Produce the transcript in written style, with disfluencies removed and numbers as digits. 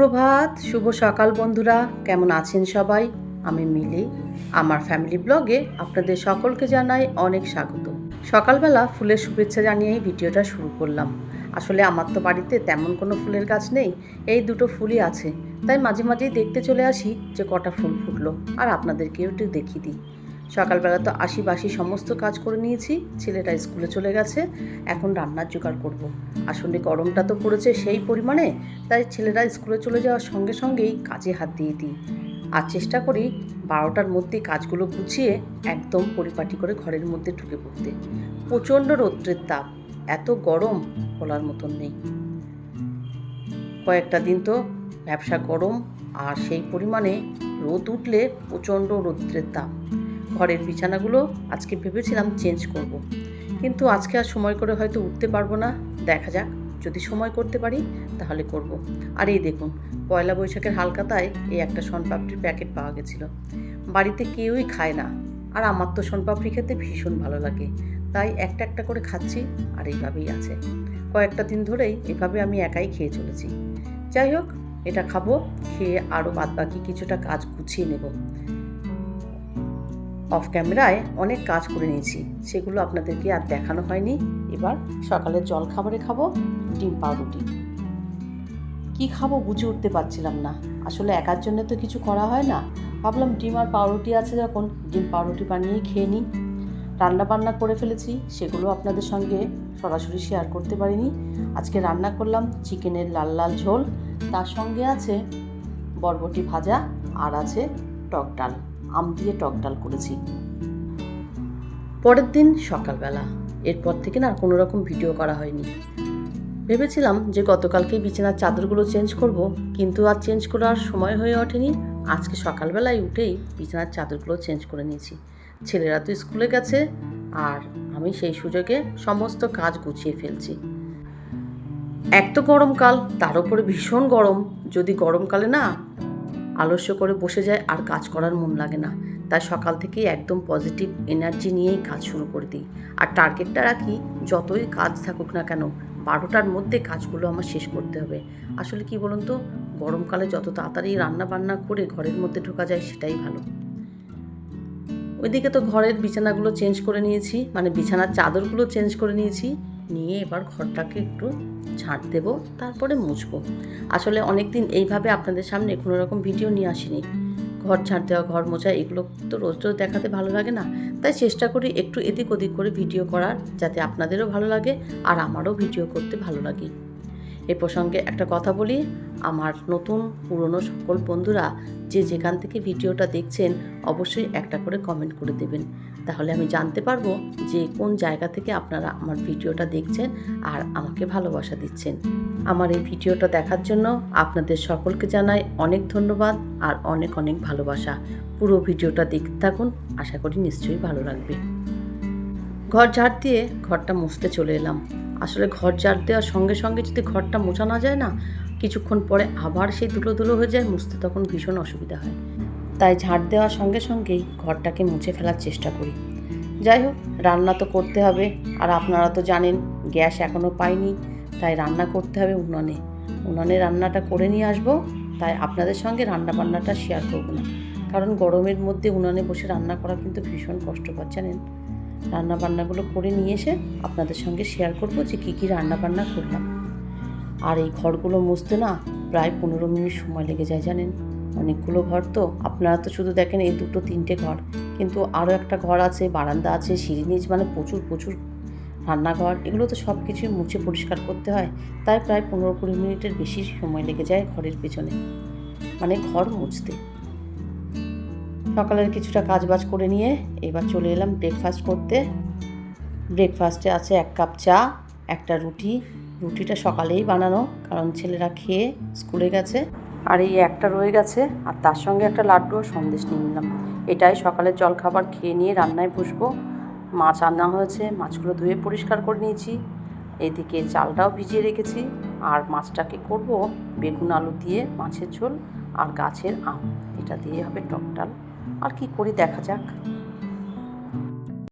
সুপ্রভাত, শুভ সকাল বন্ধুরা, কেমন আছেন সবাই? আমি মিলি। আমার ফ্যামিলি ব্লগে আপনাদের সকলকে জানাই অনেক স্বাগত। সকালবেলা ফুলের শুভেচ্ছা জানিয়েই ভিডিওটা শুরু করলাম। আসলে আমার তো বাড়িতে তেমন কোনো ফুলের গাছ নেই, এই দুটো ফুলই আছে, তাই মাঝে মাঝেই দেখতে চলে আসি যে কটা ফুল ফুটলো, আর আপনাদেরকেও একটু দেখিয়ে দিই। সকালবেলা তো আশি সমস্ত কাজ করে নিয়েছি, ছেলেটা স্কুলে চলে গেছে, এখন রান্নার জোগাড় করব। আসলে গরমটা তো পড়েছে সেই পরিমাণে, তাই ছেলেরা স্কুলে চলে যাওয়ার সঙ্গে সঙ্গেই কাজে হাত দিয়ে দিই। আর চেষ্টা করি 12টার মধ্যেই কাজগুলো গুছিয়ে একদম পরিপাটি করে ঘরের মধ্যে ঢুকে পড়তে। প্রচণ্ড রৌদ্রের তাপ, এত গরম বলার মতন নেই। কয়েকটা দিন তো ব্যবসা গরম, আর সেই পরিমাণে রোদ উঠলে প্রচণ্ড রৌদ্রের তাপ। ঘরের বিছানাগুলো আজকে ভেবেছিলাম চেঞ্জ করব, কিন্তু আজকে আর সময় করে হয়তো উঠতে পারবো না। দেখা যাক, যদি সময় করতে পারি তাহলে করব। আর এই দেখুন, পয়লা বৈশাখের হালখাতায় এই একটা শনপাপড়ির প্যাকেট পাওয়া গেছিলো। বাড়িতে কেউই খায় না, আর আমার তো শনপাপড়ি খেতে ভীষণ ভালো লাগে, তাই একটা একটা করে খাচ্ছি, আর এইভাবেই আছে। কয়েকটা দিন ধরেই এভাবে আমি একাই খেয়ে চলেছি। যাই হোক, এটা খাবো, খেয়ে আরও বাদবাকি কিছুটা কাজ গুছিয়ে নেব। অফ ক্যামেরায় অনেক কাজ করে নিয়েছি, সেগুলো আপনাদেরকে আর দেখানো হয়নি। এবার সকালের জল খাবারে খাবো ডিম পাউরুটি। কি খাবো বুঝে উঠতে পারছিলাম না, আসলে একার জন্য তো কিছু করা হয় না। ভাবলাম ডিম আর পাউরুটি আছে যখন, ডিম পাউরুটি বানিয়েই খেয়ে নিই। রান্না বান্না করে ফেলেছি, সেগুলো আপনাদের সঙ্গে সরাসরি শেয়ার করতে পারিনি। আজকে রান্না করলাম চিকেনের লাল লাল ঝোল, তার সঙ্গে আছে বরবটি ভাজা, আর আছে টক ডাল, আম দিয়ে টক ডাল করেছি। পরের দিন সকালবেলা, এরপর থেকে না কোনো রকম ভিডিও করা হয়নি। ভেবেছিলাম যে গতকালকেই বিছানার চাদরগুলো চেঞ্জ করব, কিন্তু আর চেঞ্জ করার সময় হয়ে ওঠেনি। আজকে সকালবেলায় উঠেই বিছানার চাদরগুলো চেঞ্জ করে নিয়েছি। ছেলেরা তো স্কুলে গেছে, আর আমি সেই সুযোগে সমস্ত কাজ গুছিয়ে ফেলছি। এক তো গরমকাল, তার উপরে ভীষণ গরম। যদি গরমকালে না আলস্য করে বসে যায় আর কাজ করার মন লাগে না, তাই সকাল থেকেই একদম পজিটিভ এনার্জি নিয়েই কাজ শুরু করে দিই। আর টার্গেটটা রাখি, যতই কাজ থাকুক না কেন 12টার মধ্যে কাজগুলো আমার শেষ করতে হবে। আসলে কি বলুন তো, গরমকালে যত তাড়াতাড়ি রান্না বান্না করে ঘরের মধ্যে ঢোকা যায় সেটাই ভালো। ওইদিকে তো ঘরের বিছানাগুলো চেঞ্জ করে নিয়েছি, মানে বিছানার চাদরগুলো চেঞ্জ করে নিয়েছি, নিয়ে এবার ঘরটাকে একটু ঝাঁট দেবো, তারপরে মুছবো। আসলে অনেক দিন এইভাবে আপনাদের সামনে কোনো রকম ভিডিও নিয়ে আসিনি। ঘর ঝাঁট দেওয়া, ঘর মোছা, এগুলো তো রোজ রোজ দেখাতে ভালো লাগে না, তাই চেষ্টা করি একটু এদিক ওদিক করে ভিডিও করার, যাতে আপনাদেরও ভালো লাগে আর আমারও ভিডিও করতে ভালো লাগে। এই প্রসঙ্গে একটা কথা বলি, আমার নতুন পুরনো সকল বন্ধুরা যে যেখান থেকে ভিডিওটা দেখছেন অবশ্যই একটা করে কমেন্ট করে দেবেন, তাহলে আমি জানতে পারবো যে কোন জায়গা থেকে আপনারা আমার ভিডিওটা দেখছেন আর আমাকে ভালোবাসা দিচ্ছেন। আমার এই ভিডিওটা দেখার জন্য আপনাদের সকলকে জানাই অনেক ধন্যবাদ আর অনেক অনেক ভালোবাসা। পুরো ভিডিওটা দেখতে থাকুন, আশা করি নিশ্চয়ই ভালো লাগবে। ঘর ঝাড় দিয়ে ঘরটা মুছতে চলে এলাম। আসলে ঘর ঝাড় দেওয়ার সঙ্গে সঙ্গে যদি ঘরটা মোছা না যায় না, কিছুক্ষণ পরে আবার সেই ধুলো ধুলো হয়ে যায়, মুছতে তখন ভীষণ অসুবিধা হয়। তাই ঝাড় দেওয়ার সঙ্গে সঙ্গেই ঘরটাকে মুছে ফেলার চেষ্টা করি। যাই হোক, রান্না তো করতে হবে, আর আপনারা তো জানেন গ্যাস এখনও পাইনি, তাই রান্না করতে হবে উনুনে। উনুনে রান্নাটা করে নিয়ে আসবো, তাই আপনাদের সঙ্গে রান্না বান্নাটা শেয়ার করবো না, কারণ গরমের মধ্যে উনুনে বসে রান্না করা কিন্তু ভীষণ কষ্টকর, জানেন। রান্না বান্নাগুলো করে নিয়ে এসে আপনাদের সঙ্গে শেয়ার করব যে কী কী রান্না বান্না করলাম। আর এই ঘরগুলো মুছতে না প্রায় 15 মিনিট সময় লেগে যায়, জানেন। অনেকগুলো ঘর তো, আপনারা তো শুধু দেখেন এই 2-3টে ঘর, কিন্তু আরও একটা ঘর আছে, বারান্দা আছে, সিঁড়ি নিচ, মানে প্রচুর রান্নাঘর, এগুলো তো সব কিছুই মুছে পরিষ্কার করতে হয়। তাই প্রায় 15-20 মিনিটের বেশি সময় লেগে যায় ঘরের পেছনে, মানে ঘর মুছতে। সকালের কিছুটা কাজবাজ করে নিয়ে এবার চলে এলাম ব্রেকফাস্ট করতে। ব্রেকফাস্টে আছে 1 কাপ চা, একটা রুটি। রুটিটা সকালেই বানানো, কারণ ছেলেরা খেয়ে স্কুলে গেছে, আর এই একটা রয়ে গেছে, আর তার সঙ্গে একটা লাড্ডু ও সন্দেশ নিয়ে নিলাম। এটাই সকালের জলখাবার খেয়ে নিয়ে রান্নায় বসবো। মাছ আনা হয়েছে, মাছগুলো ধুয়ে পরিষ্কার করে নিয়েছি। এদিকে চালটাও ভিজিয়ে রেখেছি, আর মাছটাকে করব বেগুন আলু দিয়ে মাছের ঝোল আর গাছের আম, এটা দিয়ে হবে টক ডাল। আর কি করি দেখা যাক।